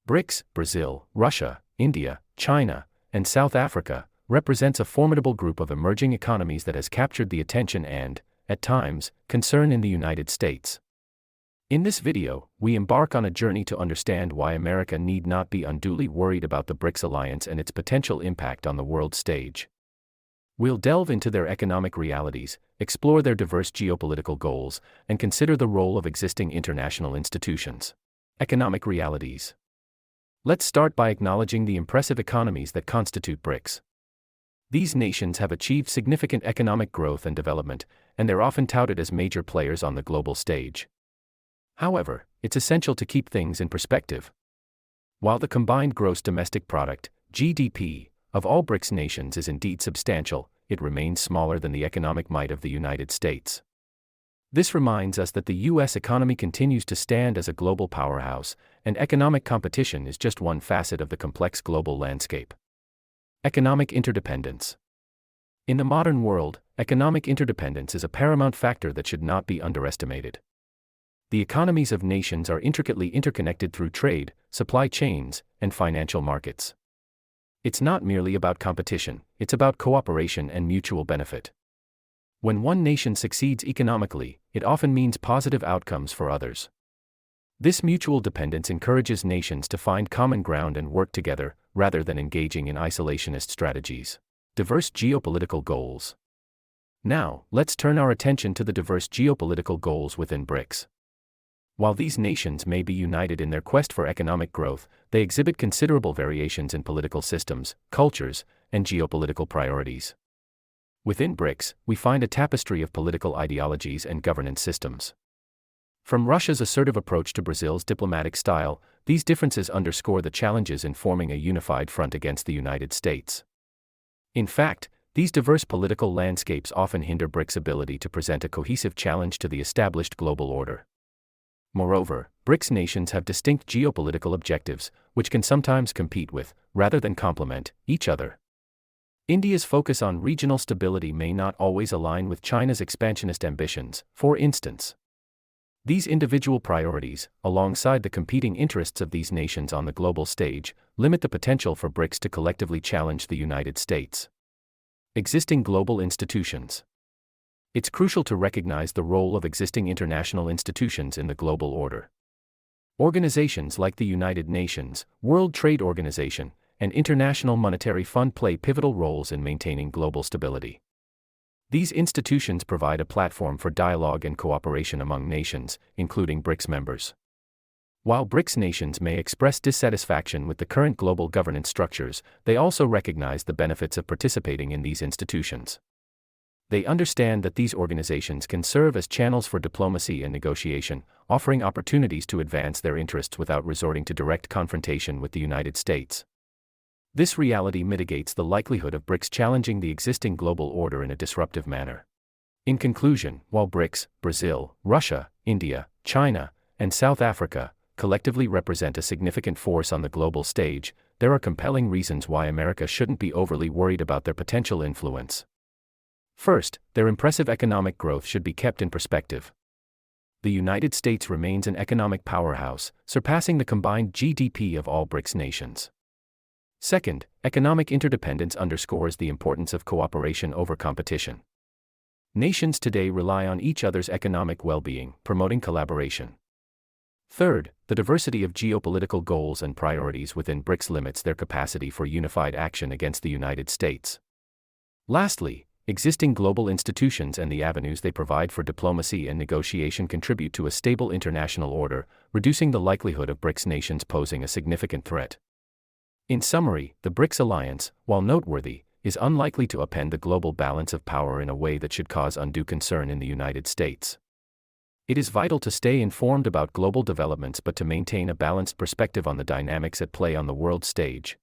BRICS, Brazil, Russia, India, China, and South Africa, represents a formidable group of emerging economies that has captured the attention and, at times, concern in the United States. In this video, we embark on a journey to understand why America need not be unduly worried about the BRICS alliance and its potential impact on the world stage. We'll delve into their economic realities, explore their diverse geopolitical goals, and consider the role of existing international institutions. Economic realities. Let's start by acknowledging the impressive economies that constitute BRICS. These nations have achieved significant economic growth and development, and they're often touted as major players on the global stage. However, it's essential to keep things in perspective. While the combined gross domestic product, GDP, of all BRICS nations is indeed substantial, it remains smaller than the economic might of the United States. This reminds us that the U.S. economy continues to stand as a global powerhouse, and economic competition is just one facet of the complex global landscape. Economic interdependence. In the modern world, economic interdependence is a paramount factor that should not be underestimated. The economies of nations are intricately interconnected through trade, supply chains, and financial markets. It's not merely about competition, it's about cooperation and mutual benefit. When one nation succeeds economically, it often means positive outcomes for others. This mutual dependence encourages nations to find common ground and work together, rather than engaging in isolationist strategies. Diverse geopolitical goals. Now, let's turn our attention to the diverse geopolitical goals within BRICS. While these nations may be united in their quest for economic growth, they exhibit considerable variations in political systems, cultures, and geopolitical priorities. Within BRICS, we find a tapestry of political ideologies and governance systems. From Russia's assertive approach to Brazil's diplomatic style, these differences underscore the challenges in forming a unified front against the United States. In fact, these diverse political landscapes often hinder BRICS' ability to present a cohesive challenge to the established global order. Moreover, BRICS nations have distinct geopolitical objectives, which can sometimes compete with, rather than complement, each other. India's focus on regional stability may not always align with China's expansionist ambitions, for instance. These individual priorities, alongside the competing interests of these nations on the global stage, limit the potential for BRICS to collectively challenge the United States. Existing global institutions. It's crucial to recognize the role of existing international institutions in the global order. Organizations like the United Nations, World Trade Organization, and International Monetary Fund play pivotal roles in maintaining global stability. These institutions provide a platform for dialogue and cooperation among nations, including BRICS members. While BRICS nations may express dissatisfaction with the current global governance structures, they also recognize the benefits of participating in these institutions. They understand that these organizations can serve as channels for diplomacy and negotiation, offering opportunities to advance their interests without resorting to direct confrontation with the United States. This reality mitigates the likelihood of BRICS challenging the existing global order in a disruptive manner. In conclusion, while BRICS, Brazil, Russia, India, China, and South Africa, collectively represent a significant force on the global stage, there are compelling reasons why America shouldn't be overly worried about their potential influence. First, their impressive economic growth should be kept in perspective. The United States remains an economic powerhouse, surpassing the combined GDP of all BRICS nations. Second, economic interdependence underscores the importance of cooperation over competition. Nations today rely on each other's economic well-being, promoting collaboration. Third, the diversity of geopolitical goals and priorities within BRICS limits their capacity for unified action against the United States. Lastly, existing global institutions and the avenues they provide for diplomacy and negotiation contribute to a stable international order, reducing the likelihood of BRICS nations posing a significant threat. In summary, the BRICS alliance, while noteworthy, is unlikely to upend the global balance of power in a way that should cause undue concern in the United States. It is vital to stay informed about global developments but to maintain a balanced perspective on the dynamics at play on the world stage.